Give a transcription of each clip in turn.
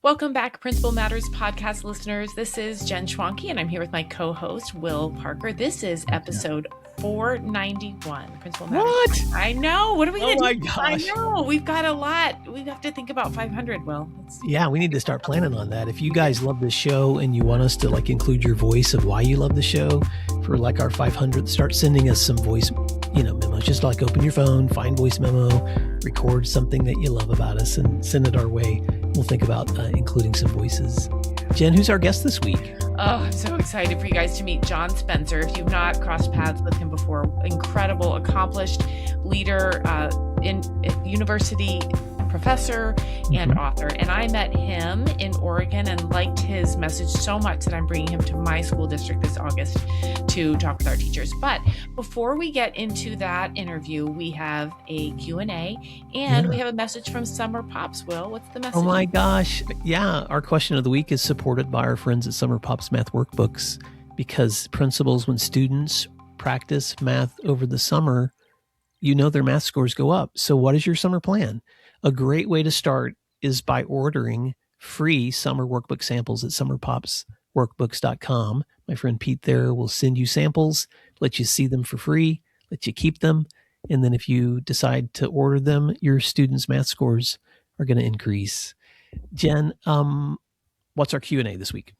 Welcome back, Principal Matters podcast listeners. This is Jen Schwanke, and I'm here with my co-host, Will Parker. This is episode 491. Principal Matters. What? I know. What are we going to do? Oh my gosh. I know. We've got a lot. We have to think about 500, Will. Yeah, we need to start planning on that. If you guys love this show and you want us to include your voice of why you love the show for our 500th, start sending us some voice, memos. Just open your phone, find voice memo, record something that you love about us and send it our way. We'll think about including some voices. Jen, who's our guest this week? Oh, I'm so excited for you guys to meet John Spencer. If you've not crossed paths with him before, incredible, accomplished leader, in university professor and author. And I met him in Oregon and liked his message so much that I'm bringing him to my school district this August to talk with our teachers. But before we get into that interview, we have a Q&A and we have a message from Summer Pops. Will, what's the message? Oh my gosh. Yeah. Our question of the week is supported by our friends at Summer Pops Math Workbooks, because principals, when students practice math over the summer, their math scores go up. So what is your summer plan? A great way to start is by ordering free summer workbook samples at summerpopsworkbooks.com. My friend Pete there will send you samples, let you see them for free, let you keep them. And then if you decide to order them, your students' math scores are going to increase. Jen, what's our Q&A this week?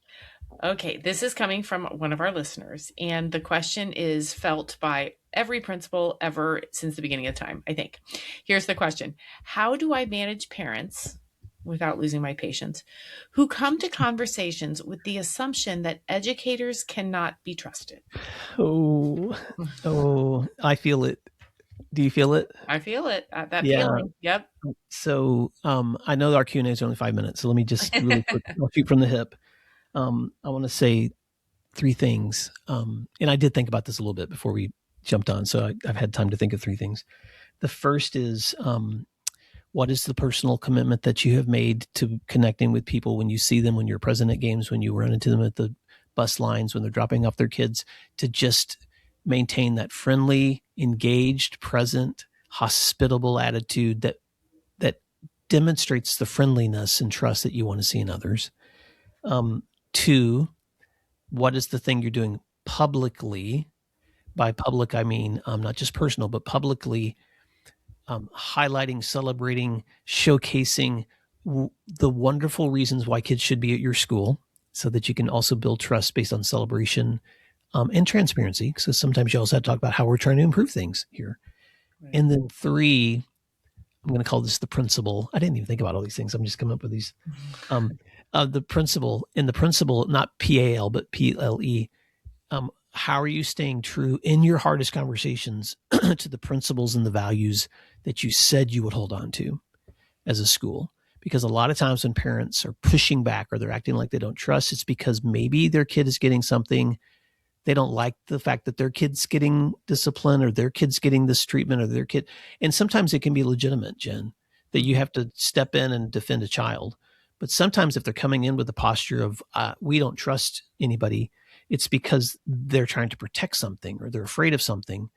Okay, this is coming from one of our listeners, and the question is felt by every principal ever since the beginning of time, I think. Here's the question. How do I manage parents, without losing my patience, who come to conversations with the assumption that educators cannot be trusted? Oh, I feel it. Do you feel it? I feel it. That feeling. Yep. So I know our Q&A is only 5 minutes, so let me just really quick, I'll shoot from the hip. I want to say three things. And I did think about this a little bit before we jumped on, so I've had time to think of three things. The first is, what is the personal commitment that you have made to connecting with people when you see them, when you're present at games, when you run into them at the bus lines, when they're dropping off their kids, to just maintain that friendly, engaged, present, hospitable attitude that demonstrates the friendliness and trust that you want to see in others. Two, what is the thing you're doing publicly? By public, I mean not just personal, but publicly, highlighting, celebrating, showcasing the wonderful reasons why kids should be at your school, so that you can also build trust based on celebration and transparency. Because sometimes you also have to talk about how we're trying to improve things here. Right. And then three, I'm going to call this the principle. I didn't even think about all these things. I'm just coming up with these. The principle, not PAL, but PLE. How are you staying true in your hardest conversations to the principles and the values that you said you would hold on to as a school? Because a lot of times when parents are pushing back or they're acting like they don't trust, it's because maybe their kid is getting something. They don't like the fact that their kid's getting discipline, or their kid's getting this treatment, or their kid. And sometimes it can be legitimate, Jen, that you have to step in and defend a child. But sometimes if they're coming in with the posture of, we don't trust anybody, it's because they're trying to protect something or they're afraid of something.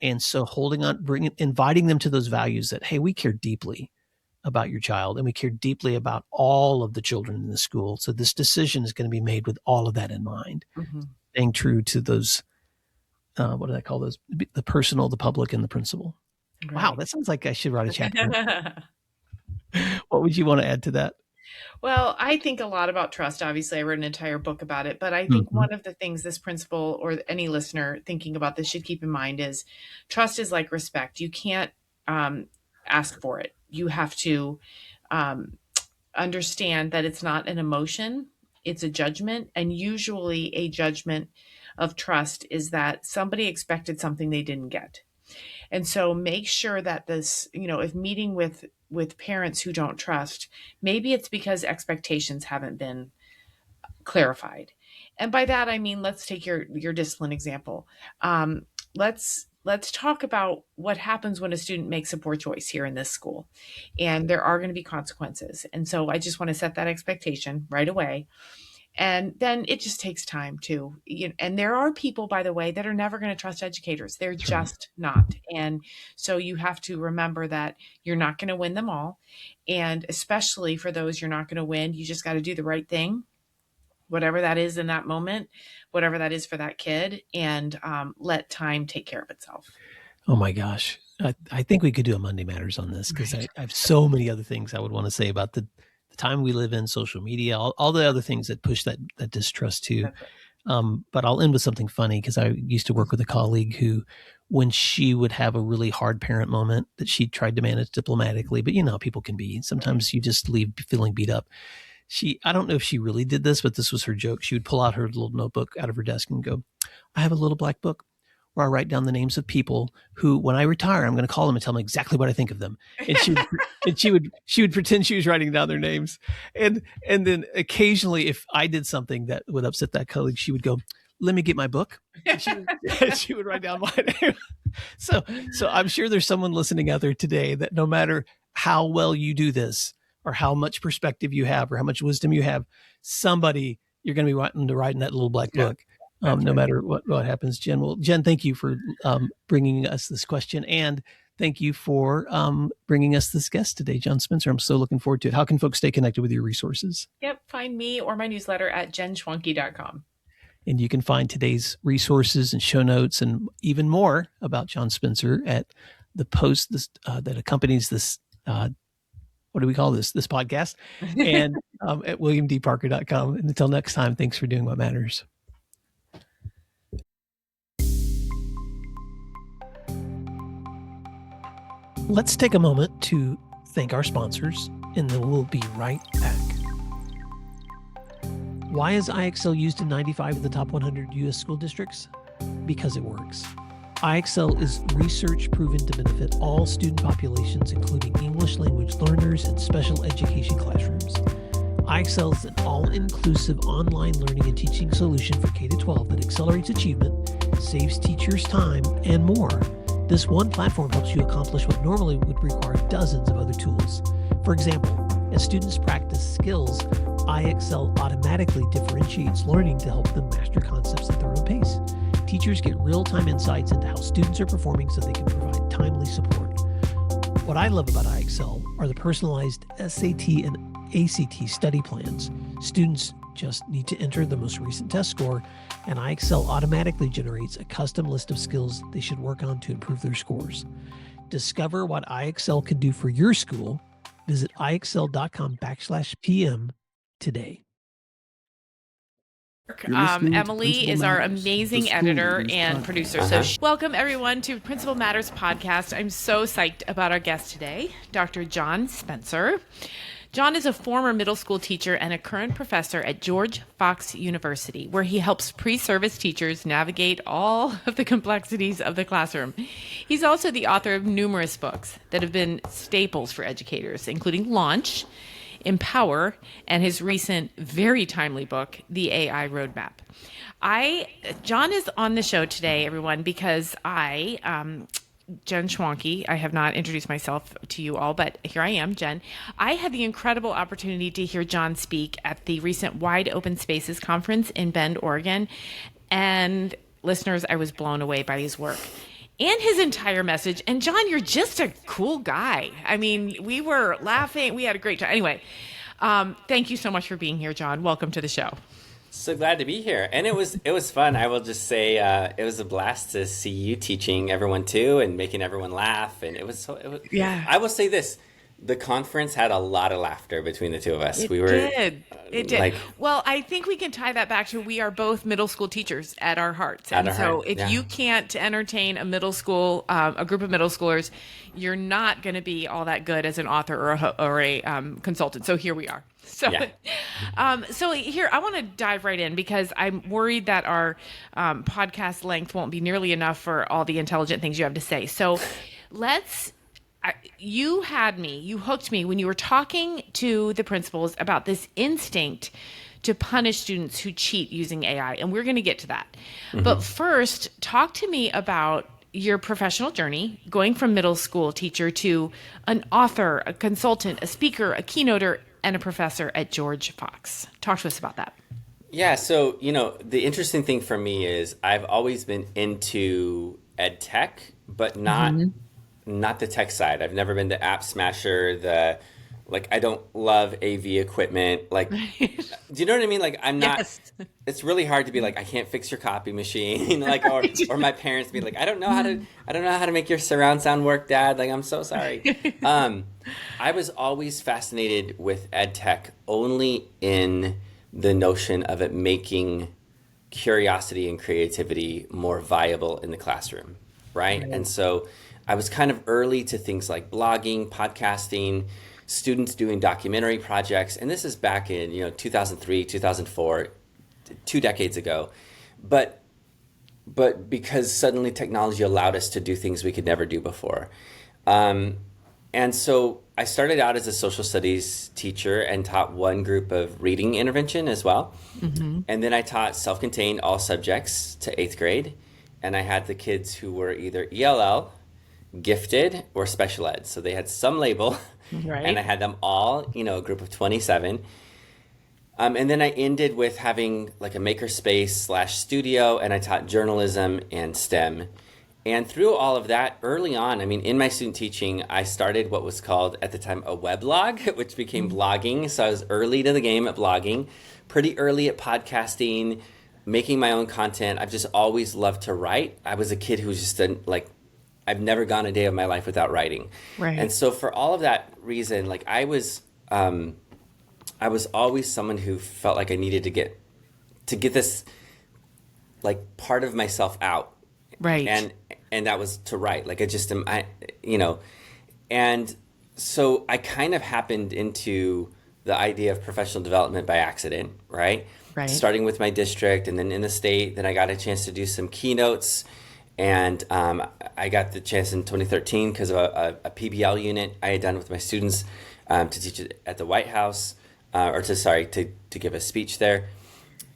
And so holding on, inviting them to those values that, hey, we care deeply about your child and we care deeply about all of the children in the school. So this decision is going to be made with all of that in mind. Mm-hmm. Staying true to those, what do I call those? The personal, the public, and the principle. Right. Wow, that sounds like I should write a chapter. What would you want to add to that? Well, I think a lot about trust. Obviously, I wrote an entire book about it, but I think one of the things this principal or any listener thinking about this should keep in mind is trust is like respect. You can't ask for it. You have to understand that it's not an emotion, it's a judgment. And usually a judgment of trust is that somebody expected something they didn't get. And so make sure that this, if meeting with parents who don't trust, maybe it's because expectations haven't been clarified. And by that, I mean, let's take your discipline example. Let's talk about what happens when a student makes a poor choice here in this school, and there are going to be consequences. And so I just want to set that expectation right away. And then it just takes time too. And there are people, by the way, that are never going to trust educators. They're just not. And so you have to remember that you're not going to win them all. And especially for those you're not going to win, you just got to do the right thing, whatever that is in that moment, whatever that is for that kid, and let time take care of itself. Oh my gosh. I think we could do a Monday Matters on this because I have so many other things I would want to say about the time we live in, social media, all the other things that push that distrust too. But I'll end with something funny because I used to work with a colleague who, when she would have a really hard parent moment that she tried to manage diplomatically, but you know how people can be. Sometimes you just leave feeling beat up. I don't know if she really did this, but this was her joke. She would pull out her little notebook out of her desk and go, I have a little black book where I write down the names of people who, when I retire, I'm going to call them and tell them exactly what I think of them. And she would pretend she was writing down their names. And then occasionally, if I did something that would upset that colleague, she would go, let me get my book. And she would write down my name. So I'm sure there's someone listening out there today that no matter how well you do this or how much perspective you have or how much wisdom you have, somebody you're going to be wanting to write in that little black book. No matter what happens, Jen. Well, Jen, thank you for bringing us this question, and thank you for bringing us this guest today, John Spencer. I'm so looking forward to it. How can folks stay connected with your resources? Yep, find me or my newsletter at jenschwanke.com. And you can find today's resources and show notes and even more about John Spencer at the post that accompanies this. What do we call this podcast? And at williamdparker.com. And until next time, thanks for doing what matters. Let's take a moment to thank our sponsors, and then we'll be right back. Why is IXL used in 95 of the top 100 U.S. school districts? Because it works. IXL is research proven to benefit all student populations, including English language learners and special education classrooms. IXL is an all-inclusive online learning and teaching solution for K-12 that accelerates achievement, saves teachers time, and more. This one platform helps you accomplish what normally would require dozens of other tools. For example, as students practice skills, IXL automatically differentiates learning to help them master concepts at their own pace. Teachers get real-time insights into how students are performing so they can provide timely support. What I love about IXL are the personalized SAT and ACT study plans. Students just need to enter the most recent test score, and IXL automatically generates a custom list of skills they should work on to improve their scores. Discover what IXL can do for your school. Visit IXL.com/PM today. Emily is our amazing editor and producer. So welcome everyone to Principal Matters podcast. I'm so psyched about our guest today, Dr. John Spencer. John is a former middle school teacher and a current professor at George Fox University, where he helps pre-service teachers navigate all of the complexities of the classroom. He's also the author of numerous books that have been staples for educators, including Launch, Empower, and his recent, very timely book, The AI Roadmap. John is on the show today, everyone, because Jen Schwanke. I have not introduced myself to you all, but here I am, Jen. I had the incredible opportunity to hear John speak at the recent Wide Open Spaces conference in Bend, Oregon. And listeners, I was blown away by his work and his entire message. And John, you're just a cool guy. I mean, we were laughing. We had a great time. Anyway, thank you so much for being here, John. Welcome to the show. So glad to be here. And it was fun. I will just say it was a blast to see you teaching everyone too and making everyone laugh. And it was yeah. I will say this. The conference had a lot of laughter between the two of us. It did. Well, I think we can tie that back to we are both middle school teachers at our hearts. And so if you can't entertain a middle school, a group of middle schoolers, you're not going to be all that good as an author or a consultant. So here we are. So, so here, I want to dive right in because I'm worried that our podcast length won't be nearly enough for all the intelligent things you have to say. So you hooked me when you were talking to the principals about this instinct to punish students who cheat using AI. And we're going to get to that. Mm-hmm. But first, talk to me about your professional journey, going from middle school teacher to an author, a consultant, a speaker, a keynoter, and a professor at George Fox. Talk to us about that. Yeah, so, the interesting thing for me is I've always been into ed tech, but not the tech side. I've never been the app smasher, I don't love AV equipment. Like, Right. do you know what I mean? Like, I'm not, Yes. it's really hard to be like, I can't fix your copy machine. Or my parents be like, I don't know how to make your surround sound work, Dad. Like, I'm so sorry. Um, I was always fascinated with ed tech only in the notion of it making curiosity and creativity more viable in the classroom, right? Right. And so I was kind of early to things like blogging, podcasting, students doing documentary projects, and this is back in 2003, 2004, 2 decades ago. But because suddenly technology allowed us to do things we could never do before. Um, and so I started out as a social studies teacher and taught one group of reading intervention as well. Hmm. And then I taught self-contained all subjects to eighth grade. And I had the kids who were either ELL, gifted, or special ed. So they had some label. And I Right. had them all, a group of 27. And then I ended with having like a makerspace slash studio, and I taught journalism and STEM. And through all of that, early on, I mean, in my student teaching, I started what was called at the time a weblog, which became blogging. So I was early to the game at blogging, pretty early at podcasting, making my own content. I've just always loved to write. I was a kid who was just I've never gone a day of my life without writing. Right. And so for all of that reason, I was always someone who felt like I needed to get this like part of myself out, Right. and that was to write. Like I just am, and so I kind of happened into the idea of professional development by accident, right? Right. Starting with my district, and then in the state, then I got a chance to do some keynotes, and I got the chance in 2013 because of a PBL unit I had done with my students, to teach it at the White House, to give a speech there.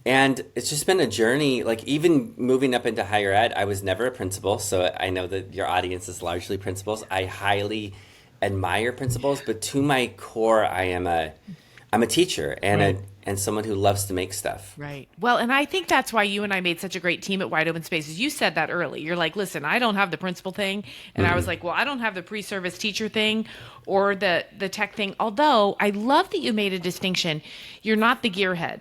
And it's just been a journey, like even moving up into higher ed. I was never a principal, so I know that your audience is largely principals. I highly admire principals, but to my core, I'm a teacher and Right. and someone who loves to make stuff. Right. Well, and I think that's why you and I made such a great team at Wide Open Spaces. You said that early. You're like, listen, I don't have the principal thing. And I was like, well, I don't have the pre-service teacher thing or the tech thing. Although I love that you made a distinction. You're not the gearhead.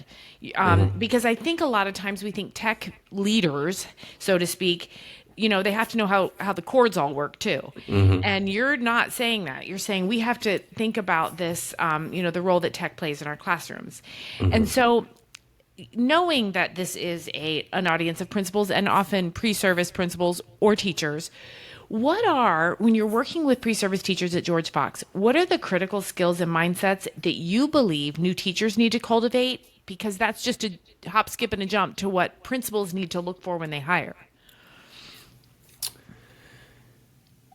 Because I think a lot of times we think tech leaders, so to speak, they have to know how the chords all work too. And you're not saying that. You're saying we have to think about this, the role that tech plays in our classrooms. And so knowing that this is an audience of principals and often pre-service principals or teachers, when you're working with pre-service teachers at George Fox, what are the critical skills and mindsets that you believe new teachers need to cultivate? Because that's just a hop, skip, and a jump to what principals need to look for when they hire.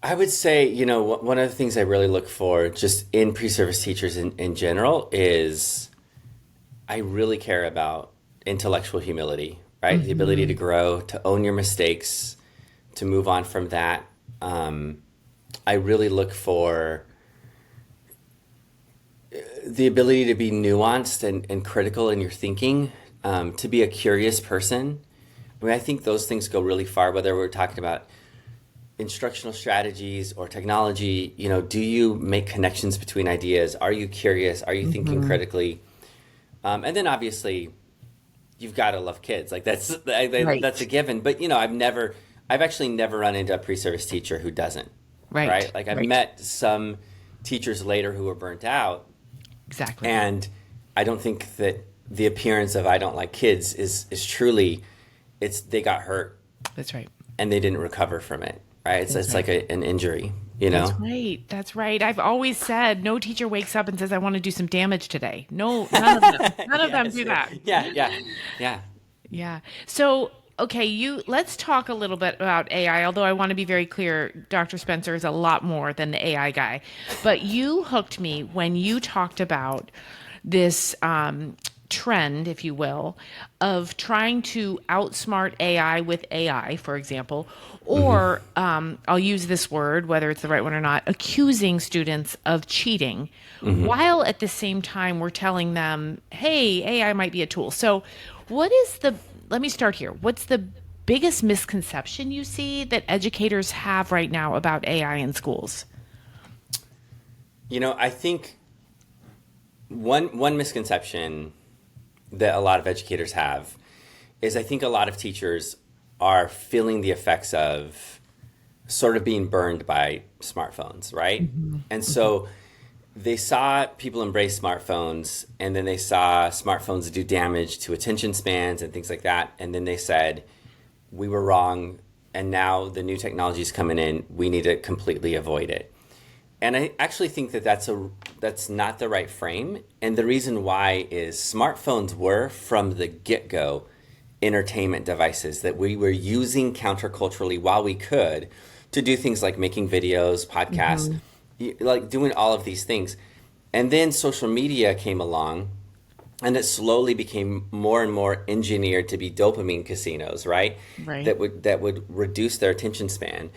I would say, one of the things I really look for just in pre-service teachers in general is I really care about intellectual humility, right? The ability to grow, to own your mistakes, to move on from that. I really look for the ability to be nuanced and critical in your thinking, to be a curious person. I mean, I think those things go really far, whether we're talking about instructional strategies or technology. Do you make connections between ideas? Are you curious? Are you thinking critically? And then obviously you've got to love kids. Like Right. that's a given. But I've actually never run into a pre-service teacher who doesn't. Right. Like I've Right. met some teachers later who were burnt out, Exactly. and I don't think that the appearance of I don't like kids is truly, they got hurt That's right. and they didn't recover from it. Right? It's That's like an injury, That's right. That's right. I've always said no teacher wakes up and says, I want to do some damage today. No, none of them. None of them do that. Yeah. Yeah. So, okay, let's talk a little bit about AI, although I want to be very clear, Dr. Spencer is a lot more than the AI guy. But you hooked me when you talked about this trend, if you will, of trying to outsmart AI with AI, for example, or I'll use this word, whether it's the right one or not, accusing students of cheating, while at the same time we're telling them, hey, AI might be a tool. So let me start here. What's the biggest misconception you see that educators have right now about AI in schools? I think one misconception that a lot of educators have is I think a lot of teachers are feeling the effects of sort of being burned by smartphones, right? And so they saw people embrace smartphones, and then they saw smartphones do damage to attention spans and things like that. And then they said, we were wrong, and now the new technology is coming in. We need to completely avoid it. And I actually think that that's not the right frame. And the reason why is smartphones were, from the get-go, entertainment devices that we were using counterculturally while we could to do things like making videos, podcasts, like doing all of these things. And then social media came along, and it slowly became more and more engineered to be dopamine casinos, right? That would reduce their attention span.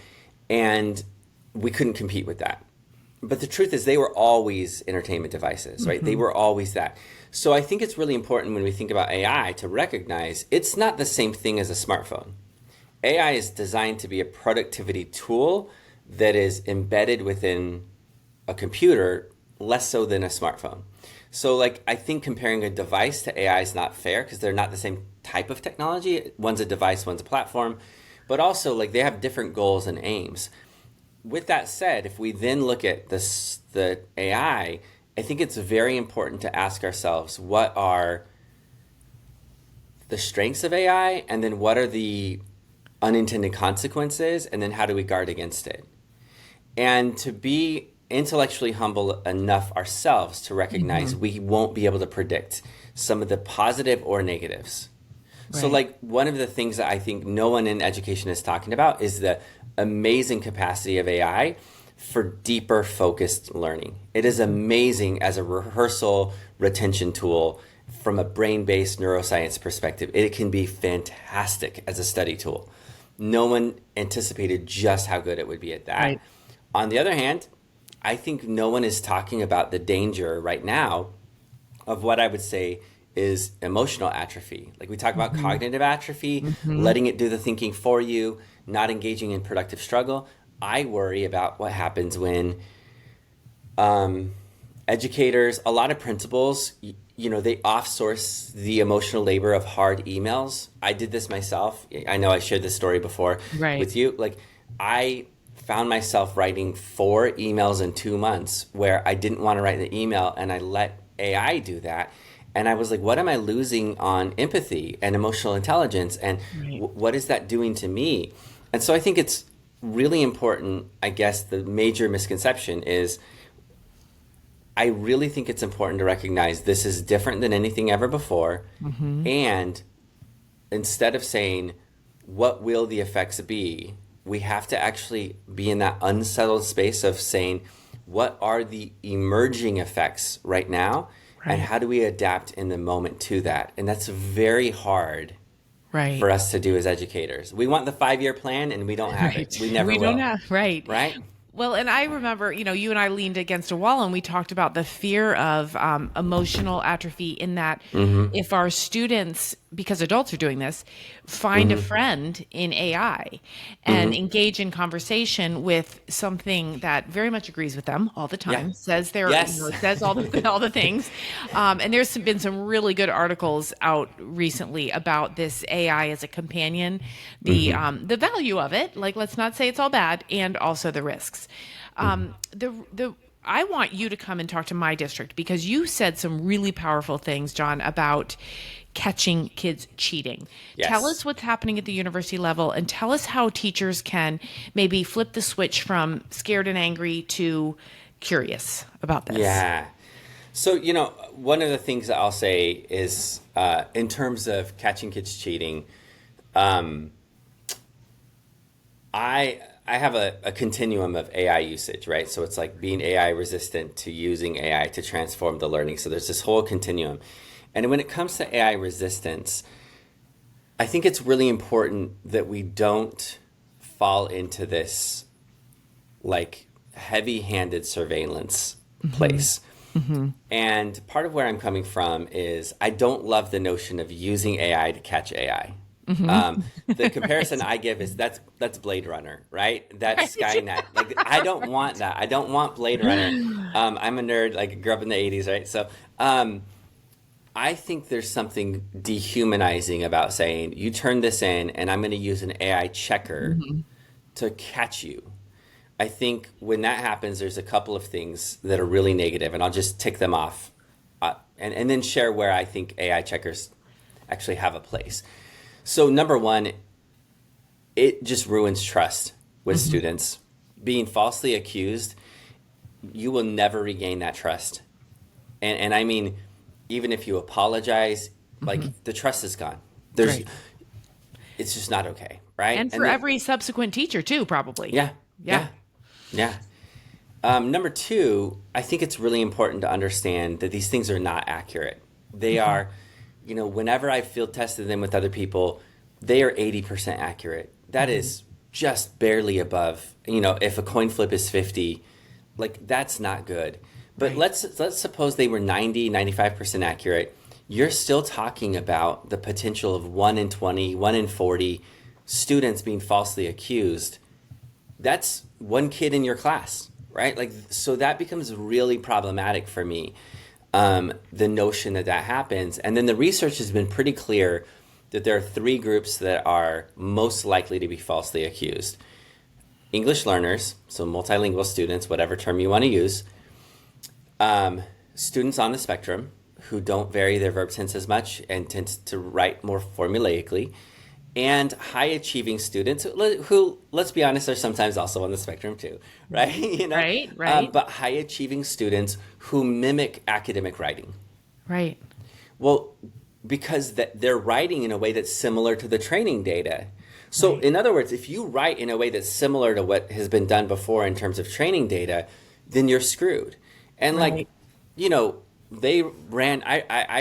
And we couldn't compete with that. But the truth is they were always entertainment devices, right? They were always that. So I think it's really important when we think about AI to recognize it's not the same thing as a smartphone. AI is designed to be a productivity tool that is embedded within a computer, less so than a smartphone. So like, I think comparing a device to AI is not fair because they're not the same type of technology. One's a device, one's a platform, but also like they have different goals and aims. With that said, if we then look at the AI, I think it's very important to ask ourselves, what are the strengths of AI, and then what are the unintended consequences, and then how do we guard against it? And to be intellectually humble enough ourselves to recognize we won't be able to predict some of the positive or negatives. So like one of the things that I think no one in education is talking about is the amazing capacity of AI for deeper focused learning. It is amazing as a rehearsal retention tool from a brain-based neuroscience perspective. It can be fantastic as a study tool. No one anticipated just how good it would be at that. On the other hand, I think no one is talking about the danger right now of what I would say is emotional atrophy. Like we talk about cognitive atrophy, letting it do the thinking for you, not engaging in productive struggle. I worry about what happens when educators, a lot of principals, they offsource the emotional labor of hard emails. I did this myself. I know I shared this story before with you. Like I found myself writing 4 emails in 2 months where I didn't want to write the email, and I let AI do that. And I was like, what am I losing on empathy and emotional intelligence? And what is that doing to me? And so I think it's really important. I guess the major misconception is I really think it's important to recognize this is different than anything ever before. And instead of saying, what will the effects be? We have to actually be in that unsettled space of saying, what are the emerging effects right now? And how do we adapt in the moment to that? And that's very hard for us to do as educators. We want the 5-year plan, and we don't have it. We never will. We don't have, right? Well, and I remember, you and I leaned against a wall and we talked about the fear of emotional atrophy in that if our students, because adults are doing this, find a friend in AI and engage in conversation with something that very much agrees with them all the time, says says all the things. And there's been some really good articles out recently about this AI as a companion, the value of it, like let's not say it's all bad, and also the risks. I want you to come and talk to my district because you said some really powerful things, John, about catching kids cheating. Tell us what's happening at the university level, and tell us how teachers can maybe flip the switch from scared and angry to curious about this. Yeah. So, one of the things that I'll say is in terms of catching kids cheating, I have a continuum of AI usage, right? So it's like being AI resistant to using AI to transform the learning. So there's this whole continuum. And when it comes to AI resistance, I think it's really important that we don't fall into this like heavy-handed surveillance place. And part of where I'm coming from is I don't love the notion of using AI to catch AI. The comparison I give is that's Blade Runner, right? That's Skynet. Like, I don't want that. I don't want Blade Runner. I'm a nerd, like grew up in the 80s, right? So I think there's something dehumanizing about saying, you turn this in and I'm going to use an AI checker to catch you. I think when that happens, there's a couple of things that are really negative, and I'll just tick them off and then share where I think AI checkers actually have a place. So number one, it just ruins trust with students. Being falsely accused, you will never regain that trust. And I mean, even if you apologize, like the trust is gone. It's just not okay, right? And for every subsequent teacher too, probably. Yeah. Number two, I think it's really important to understand that these things are not accurate. They are, whenever I field tested them with other people, they are 80% accurate. That is just barely above, if a coin flip is 50, like that's not good. But let's suppose they were 90, 95% accurate. You're still talking about the potential of 1 in 20, 1 in 40 students being falsely accused. That's one kid in your class, right? Like, so that becomes really problematic for me, the notion that happens. And then the research has been pretty clear that there are 3 groups that are most likely to be falsely accused. English learners, so multilingual students, whatever term you want to use. Students on the spectrum who don't vary their verb tense as much and tend to write more formulaically. And high-achieving students who, let's be honest, are sometimes also on the spectrum too, right? Right. But high-achieving students who mimic academic writing. Right. Well, because they're writing in a way that's similar to the training data. So in other words, if you write in a way that's similar to what has been done before in terms of training data, then you're screwed. And I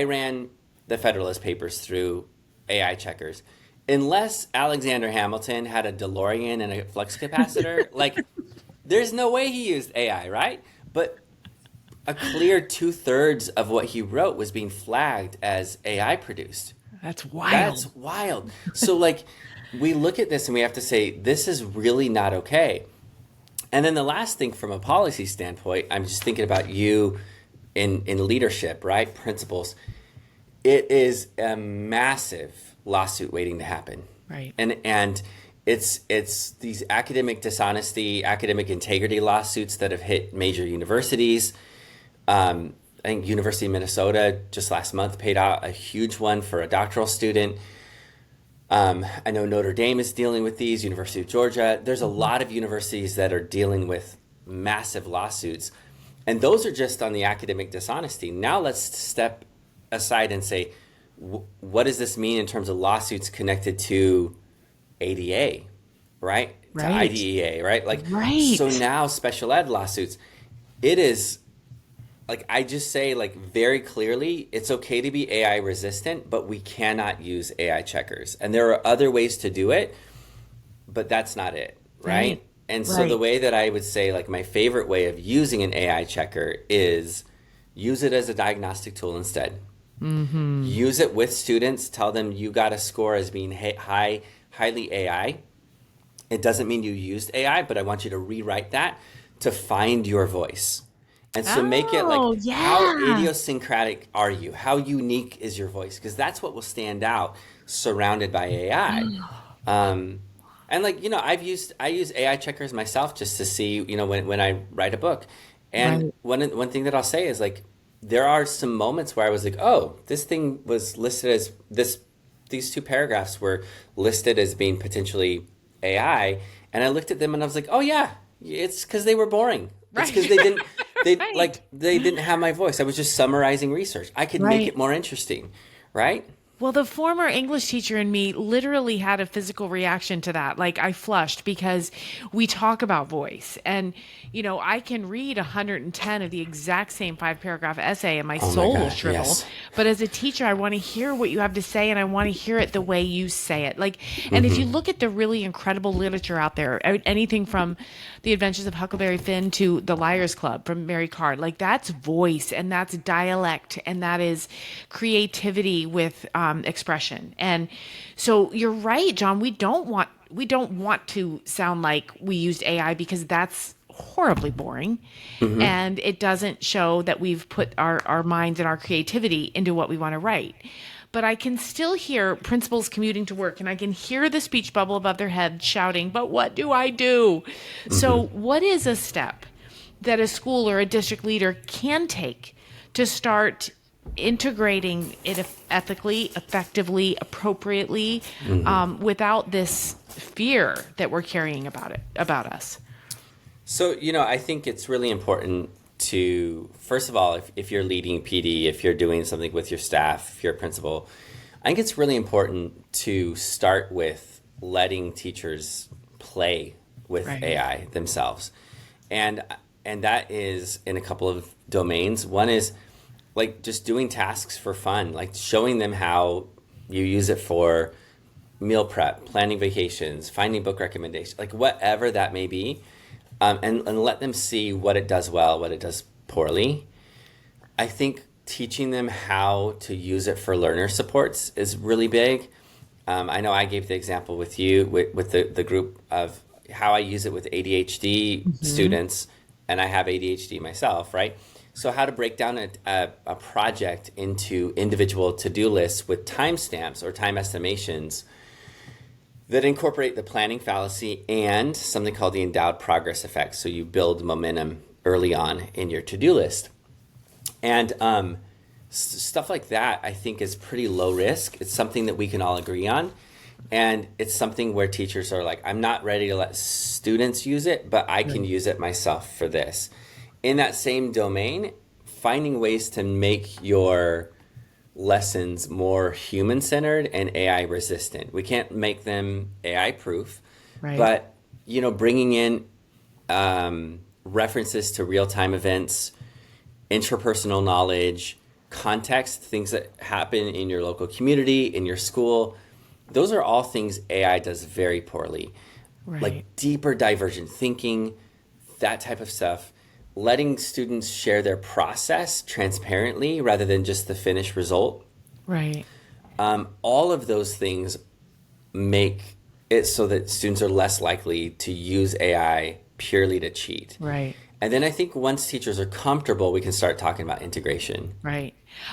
ran the Federalist Papers through AI checkers. Unless Alexander Hamilton had a DeLorean and a flux capacitor, like there's no way he used AI, right? But a clear 2/3 of what he wrote was being flagged as AI produced. That's wild. So like we look at this and we have to say, this is really not okay. And then the last thing from a policy standpoint, I'm just thinking about you in leadership, right? Principles. It is a massive lawsuit waiting to happen. Right. And it's these academic dishonesty, academic integrity lawsuits that have hit major universities. I think University of Minnesota just last month paid out a huge one for a doctoral student. I know Notre Dame is dealing with these, University of Georgia. There's a lot of universities that are dealing with massive lawsuits. And those are just on the academic dishonesty. Now let's step aside and say, what does this mean in terms of lawsuits connected to ADA, right? To IDEA, right? So now special ed lawsuits, it is like, I just say like very clearly, it's okay to be AI resistant, but we cannot use AI checkers. And there are other ways to do it, but that's not it, right? And so the way that I would say, like my favorite way of using an AI checker is use it as a diagnostic tool instead. Use it with students. Tell them you got a score as being highly AI. It doesn't mean you used AI, but I want you to rewrite that to find your voice. And so make it like, how idiosyncratic are you? How unique is your voice? Because that's what will stand out surrounded by AI. And like, I use AI checkers myself just to see, when I write a book. And one thing that I'll say is like, there are some moments where I was like, oh, this thing was listed as these 2 paragraphs were listed as being potentially AI. And I looked at them and I was like, oh yeah, it's because they were boring. It's because they didn't have my voice. I was just summarizing research. I could make it more interesting. Right. Well, the former English teacher in me literally had a physical reaction to that. Like I flushed because we talk about voice and, I can read 110 of the exact same 5-paragraph essay and my soul will shrivel. Yes. But as a teacher, I want to hear what you have to say and I want to hear it the way you say it. And if you look at the really incredible literature out there, anything from The Adventures of Huckleberry Finn to The Liars Club from Mary Card, that's voice and that's dialect and that is creativity with expression. And so you're right, John, we don't want to sound like we used AI because that's horribly boring. And it doesn't show that we've put our minds and our creativity into what we want to write. But I can still hear principals commuting to work and I can hear the speech bubble above their head shouting, but what do I do? So what is a step that a school or a district leader can take to start integrating it ethically, effectively, appropriately, without this fear that we're carrying about us? So, I think it's really important to, first of all, if you're leading PD, if you're doing something with your staff, if you're a principal, I think it's really important to start with letting teachers play with AI themselves. And that is in a couple of domains. One is just doing tasks for fun, showing them how you use it for meal prep, planning vacations, finding book recommendations, whatever that may be, and let them see what it does well, what it does poorly. I think teaching them how to use it for learner supports is really big. I know I gave the example with you, with the group of how I use it with ADHD students, and I have ADHD myself, right? So how to break down a project into individual to-do lists with timestamps or time estimations that incorporate the planning fallacy and something called the endowed progress effect. So you build momentum early on in your to-do list. And stuff like that, I think, is pretty low risk. It's something that we can all agree on. And it's something where teachers are like, I'm not ready to let students use it, but I can use it myself for this. In that same domain, finding ways to make your lessons more human-centered and AI-resistant. We can't make them AI-proof, but bringing in references to real-time events, interpersonal knowledge, context, things that happen in your local community, in your school, those are all things AI does very poorly. Deeper divergent thinking, that type of stuff. Letting students share their process transparently rather than just the finished result. All of those things make it so that students are less likely to use AI purely to cheat. And then I think once teachers are comfortable, we can start talking about integration.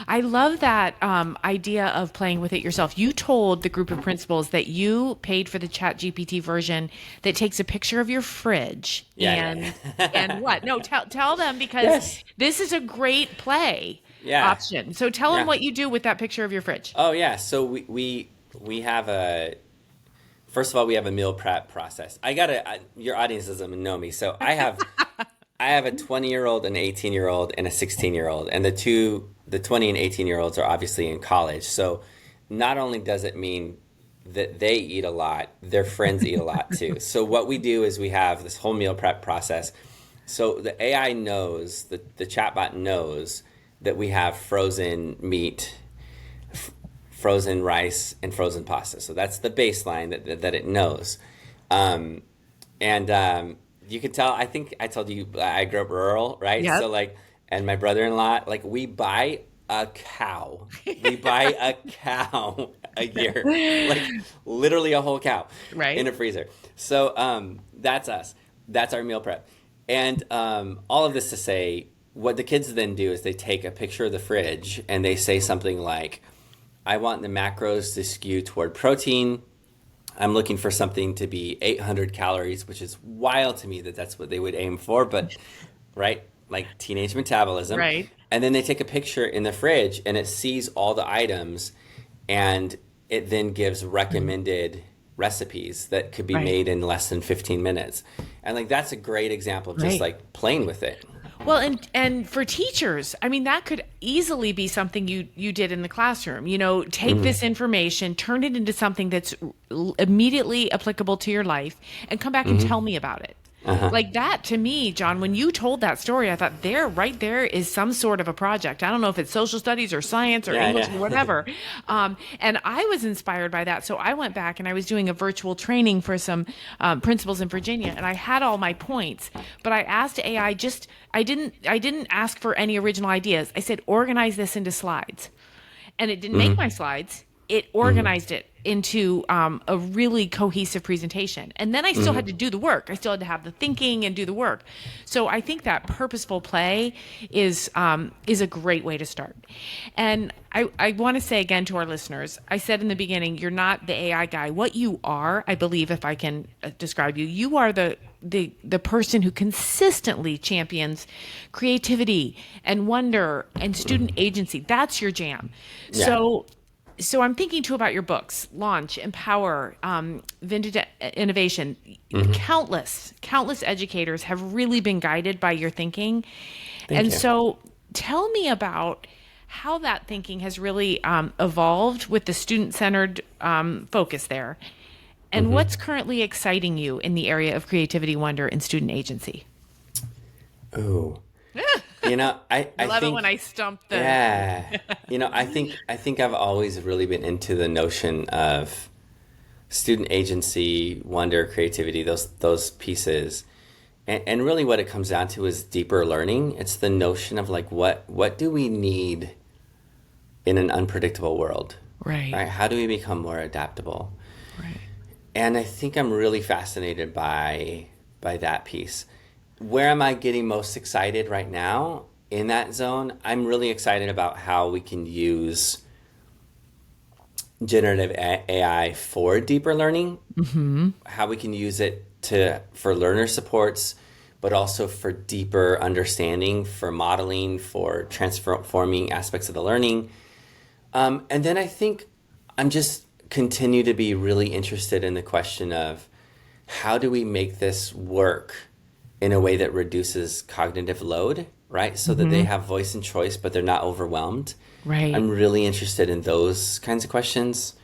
I love that idea of playing with it yourself. You told the group of principals that you paid for the ChatGPT version that takes a picture of your fridge. And what? No, tell them, because this is a great play option. So tell them what you do with that picture of your fridge. Oh, yeah. So we have first of all, we have a meal prep process. Your audience doesn't know me. So I have a 20-year-old, an 18-year-old, and a 16-year-old. And the 20 and 18-year-olds are obviously in college. So not only does it mean that they eat a lot, their friends eat a lot too. So what we do is we have this whole meal prep process. So the AI knows, the chatbot knows that we have frozen meat, frozen rice, and frozen pasta. So that's the baseline that it knows. You can tell, I think I told you I grew up rural, right? Yep. So and my brother-in-law, we buy a cow. We buy a cow a year, literally a whole cow in a freezer. So that's us. That's our meal prep. And all of this to say, what the kids then do is they take a picture of the fridge and they say something like, I want the macros to skew toward protein. I'm looking for something to be 800 calories, which is wild to me that that's what they would aim for, but teenage metabolism. And then they take a picture in the fridge and it sees all the items and it then gives recommended recipes that could be made in less than 15 minutes. And that's a great example of just playing with it. Well, and for teachers, I mean, that could easily be something you did in the classroom. Take this information, turn it into something that's immediately applicable to your life, and come back and tell me about it. Like that, to me, John, when you told that story, I thought right there is some sort of a project. I don't know if it's social studies or science or English or whatever. And I was inspired by that. So I went back and I was doing a virtual training for some principals in Virginia, and I had all my points, but I asked AI I didn't ask for any original ideas. I said, organize this into slides. And it didn't make my slides. It organized it into a really cohesive presentation. And then I still had to do the work. I still had to have the thinking and do the work. So I think that purposeful play is a great way to start. And I want to say again to our listeners, I said in the beginning, you're not the AI guy. What you are, I believe, if I can describe you, you are the person who consistently champions creativity and wonder and student agency. That's your jam. Yeah. So I'm thinking too about your books, Launch, Empower, Vintage Innovation. Countless educators have really been guided by your thinking. Thank you. So tell me about how that thinking has really evolved with the student-centered focus there. And what's currently exciting you in the area of creativity, wonder, and student agency? Oh, I love think, it when I stump the. Yeah, I think I've always really been into the notion of student agency, wonder, creativity, those pieces, and really what it comes down to is deeper learning. It's the notion of like what do we need in an unpredictable world, right? How do we become more adaptable, right? And I think I'm really fascinated by that piece. Where am I getting most excited right now in that zone? I'm really excited about how we can use generative AI for deeper learning, how we can use it for learner supports, but also for deeper understanding, for modeling, for transforming aspects of the learning. And then I think I'm just continue to be really interested in the question of how do we make this work in a way that reduces cognitive load, right? So that they have voice and choice, but they're not overwhelmed. Right. I'm really interested in those kinds of questions.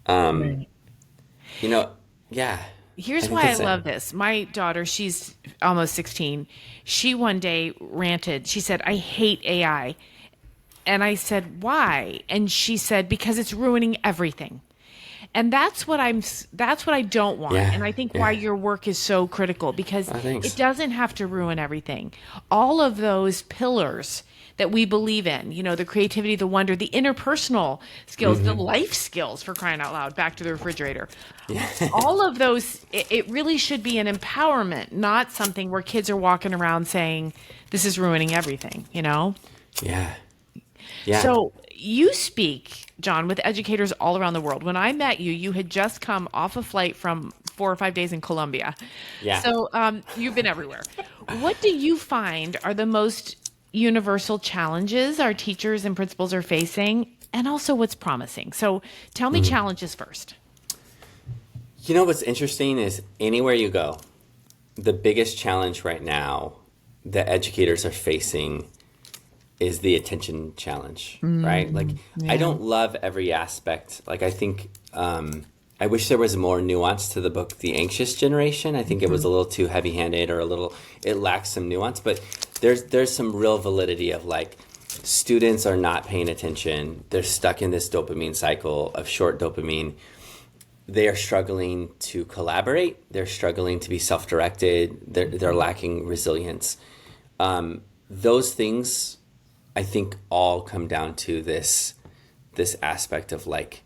Right. Yeah. Here's why I love this. My daughter, she's almost 16. She one day ranted. She said, I hate AI. And I said, why? And she said, because it's ruining everything. And that's what I don't want. Yeah, and I think why your work is so critical, because thanks. it doesn't have to ruin everything. All of those pillars that we believe in, the creativity, the wonder, the interpersonal skills, the life skills, for crying out loud, back to the refrigerator. Yeah. All of those, it really should be an empowerment, not something where kids are walking around saying, this is ruining everything, Yeah. Yeah. So you speak, John, with educators all around the world. When I met you, you had just come off a flight from 4 or 5 days in Colombia. Yeah. So you've been everywhere. What do you find are the most universal challenges our teachers and principals are facing, and also what's promising? So tell me challenges first. What's interesting is anywhere you go, the biggest challenge right now that educators are facing is the attention challenge, right? Like, I don't love every aspect. Like, I think, I wish there was more nuance to the book, The Anxious Generation. I think it was a little too heavy-handed it lacks some nuance, but there's some real validity of like, students are not paying attention. They're stuck in this dopamine cycle of short dopamine. They are struggling to collaborate. They're struggling to be self-directed. They're lacking resilience. Those things, I think, all come down to this aspect of like,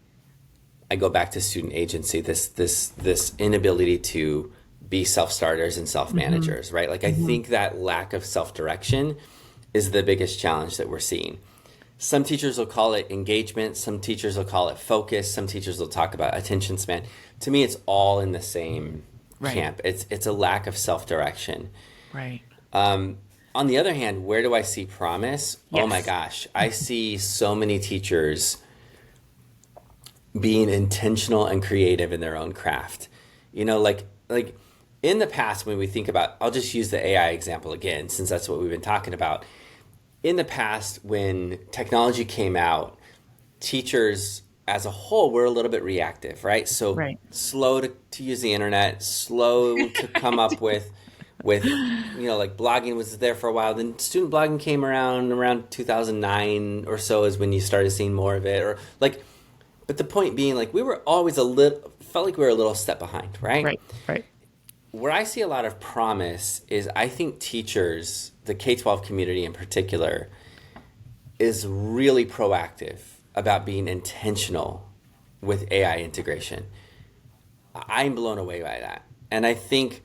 I go back to student agency, this inability to be self-starters and self-managers, right? Like, I think that lack of self-direction is the biggest challenge that we're seeing. Some teachers will call it engagement. Some teachers will call it focus. Some teachers will talk about attention span. To me, it's all in the same camp. It's a lack of self-direction. Right. On the other hand, where do I see promise? Yes. Oh my gosh. I see so many teachers being intentional and creative in their own craft. Like in the past, when we think about, I'll just use the AI example again, since that's what we've been talking about. In the past, when technology came out, teachers as a whole were a little bit reactive, right? So slow to use the internet, slow to come up with, like blogging was there for a while. Then student blogging came around 2009 or so is when you started seeing more of it, or like, but the point being, like, we were always felt like we were a little step behind, right? Right. Where I see a lot of promise is, I think teachers, the K-12 community in particular, is really proactive about being intentional with AI integration. I'm blown away by that. And I think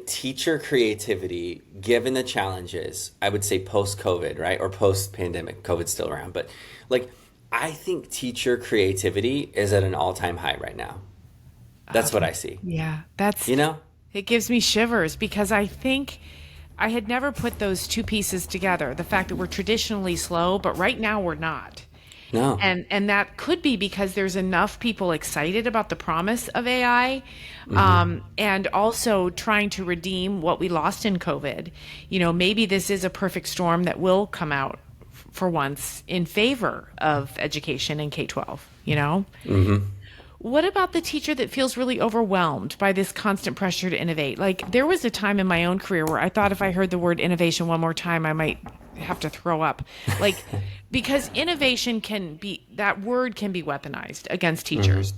teacher creativity, given the challenges, I would say post-COVID, right? Or post-pandemic, COVID's still around, but like, I think teacher creativity is at an all-time high right now. That's what I see. Yeah, it gives me shivers, because I think I had never put those two pieces together. The fact that we're traditionally slow, but right now we're not. No. And that could be because there's enough people excited about the promise of AI, and also trying to redeem what we lost in COVID. Maybe this is a perfect storm that will come out for once in favor of education in K-12, What about the teacher that feels really overwhelmed by this constant pressure to innovate? Like, there was a time in my own career where I thought if I heard the word innovation one more time, I might have to throw up. Like, because innovation that word can be weaponized against teachers,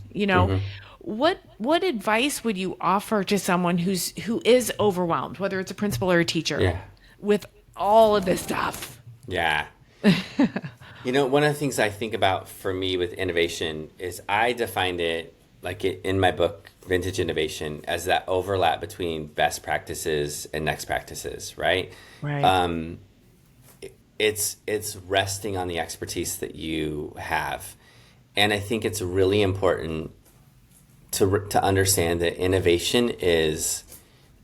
What advice would you offer to someone who is overwhelmed, whether it's a principal or a teacher, with all of this stuff? Yeah. One of the things I think about for me with innovation is, I defined it, like in my book, Vintage Innovation, as that overlap between best practices and next practices, right? Right. It's resting on the expertise that you have. And I think it's really important to understand that innovation is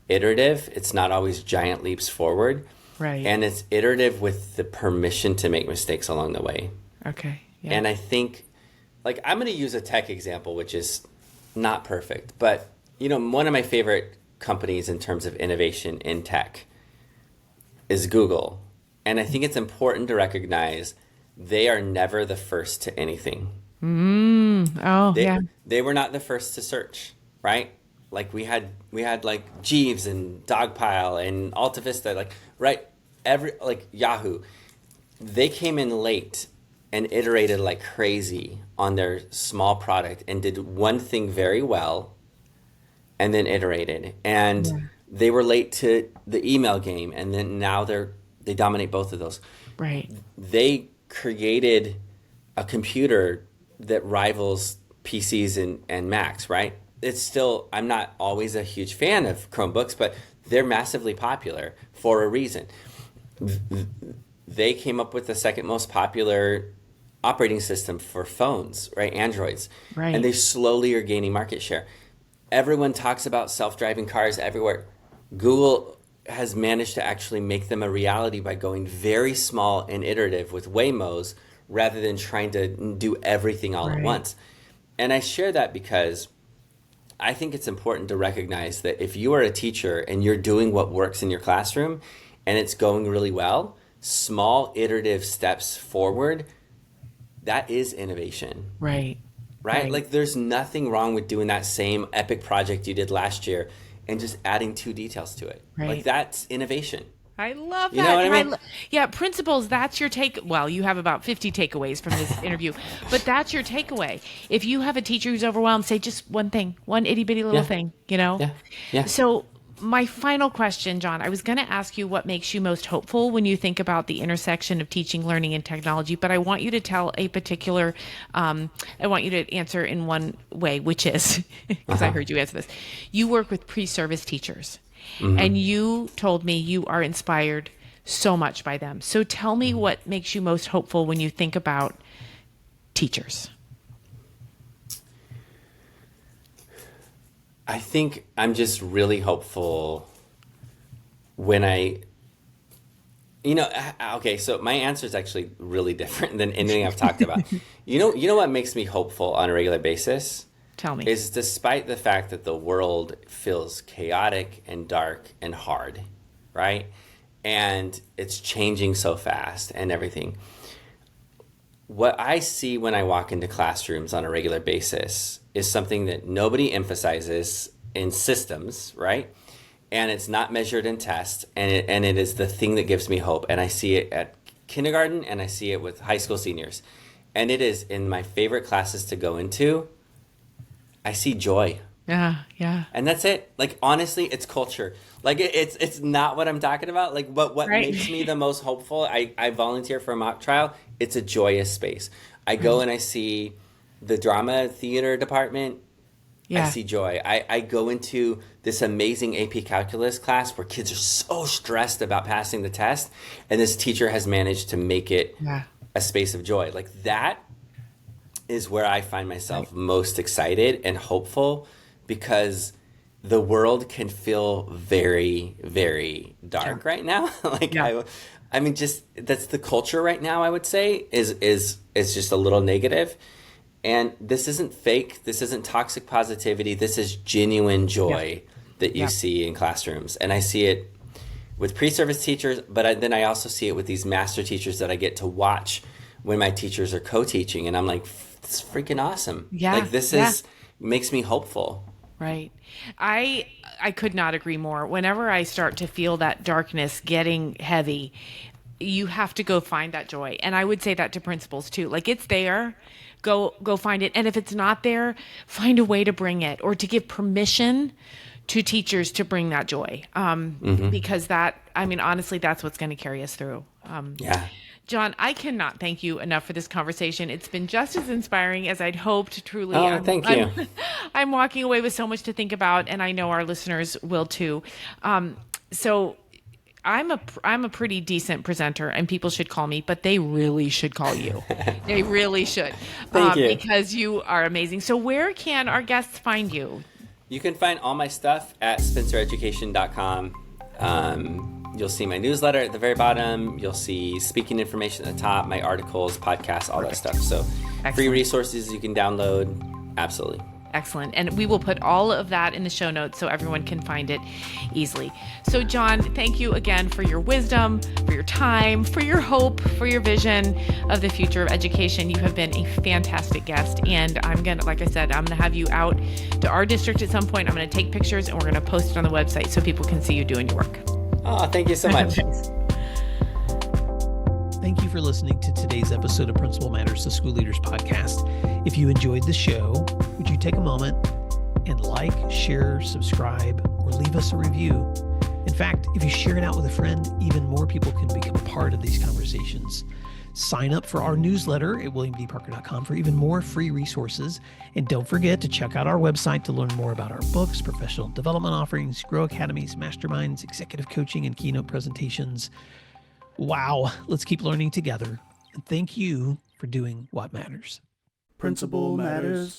iterative. It's not always giant leaps forward. Right. And it's iterative with the permission to make mistakes along the way. Okay. Yeah. And I think, like, I'm going to use a tech example, which is not perfect, but, one of my favorite companies in terms of innovation in tech is Google. And I think it's important to recognize they are never the first to anything. They were not the first to search, right? Like, we had like Jeeves and Dogpile and Alta Vista, like, right? Yahoo. They came in late and iterated like crazy on their small product and did one thing very well, and then iterated. And they were late to the email game, and then now they dominate both of those. Right. They created a computer that rivals PCs and Macs, right? It's still, I'm not always a huge fan of Chromebooks, but they're massively popular for a reason. They came up with the second most popular operating system for phones, right? Androids. Right. And they slowly are gaining market share. Everyone talks about self-driving cars everywhere. Google has managed to actually make them a reality by going very small and iterative with Waymos, rather than trying to do everything all at once. And I share that because I think it's important to recognize that if you are a teacher and you're doing what works in your classroom and it's going really well, small iterative steps forward, that is innovation. Right. Like, there's nothing wrong with doing that same epic project you did last year and just adding 2 details to it. Right. Like, that's innovation. I love that. You know what I mean? Principals, that's your take. Well, you have about 50 takeaways from this interview, but that's your takeaway. If you have a teacher who's overwhelmed, say just one thing, one itty bitty little thing, Yeah. So my final question, John, I was going to ask you what makes you most hopeful when you think about the intersection of teaching, learning, and technology, but I want you to tell a particular, I want you to answer in one way, which is, because I heard you answer this, you work with pre-service teachers. And you told me you are inspired so much by them. So tell me what makes you most hopeful when you think about teachers. I think I'm just really hopeful when okay, so my answer is actually really different than anything I've talked about. You know what makes me hopeful on a regular basis? Tell me. Is despite the fact that the world feels chaotic and dark and hard, right? And it's changing so fast and everything. What I see when I walk into classrooms on a regular basis is something that nobody emphasizes in systems, right? And it's not measured in tests, and it is the thing that gives me hope. And I see it at kindergarten, and I see it with high school seniors. And it is in my favorite classes to go into. I see joy. Yeah. And that's it. Like, honestly, it's culture. Like, it's not what I'm talking about. Like, what right. makes me the most hopeful, I volunteer for a mock trial. It's a joyous space. I go and I see the drama theater department. Yeah. I see joy. I go into this amazing AP calculus class where kids are so stressed about passing the test, and this teacher has managed to make it a space of joy. Like, that is where I find myself most excited and hopeful, because the world can feel very, very dark right now. Like, I mean, just that's the culture right now, I would say, is just a little negative. And this isn't fake. This isn't toxic positivity. This is genuine joy that you see in classrooms. And I see it with pre-service teachers, but then I also see it with these master teachers that I get to watch when my teachers are co-teaching. And I'm like, this is freaking awesome. Yeah. Like, this makes me hopeful. Right. I could not agree more. Whenever I start to feel that darkness getting heavy, you have to go find that joy. And I would say that to principals too. Like, it's there. Go find it. And if it's not there, find a way to bring it, or to give permission to teachers to bring that joy. Because honestly, that's what's going to carry us through. John, I cannot thank you enough for this conversation. It's been just as inspiring as I'd hoped, truly. Oh, thank you. I'm walking away with so much to think about, and I know our listeners will too. So I'm a pretty decent presenter, and people should call me, but they really should call you. They really should. Thank you. Because you are amazing. So where can our guests find you? You can find all my stuff at spencereducation.com. You'll see my newsletter at the very bottom. You'll see speaking information at the top, my articles, podcasts, all that stuff. So free resources you can download. Absolutely. Excellent. And we will put all of that in the show notes so everyone can find it easily. So, John, thank you again for your wisdom, for your time, for your hope, for your vision of the future of education. You have been a fantastic guest. And like I said, I'm going to have you out to our district at some point. I'm going to take pictures, and we're going to post it on the website so people can see you doing your work. Oh, thank you so much. Thank you for listening to today's episode of Principal Matters, the School Leaders Podcast. If you enjoyed the show, would you take a moment and like, share, subscribe, or leave us a review? In fact, if you share it out with a friend, even more people can become a part of these conversations. Sign up for our newsletter at williamdparker.com for even more free resources. And don't forget to check out our website to learn more about our books, professional development offerings, Grow Academies, masterminds, executive coaching, and keynote presentations. Wow, let's keep learning together. And thank you for doing what matters. Principal Matters.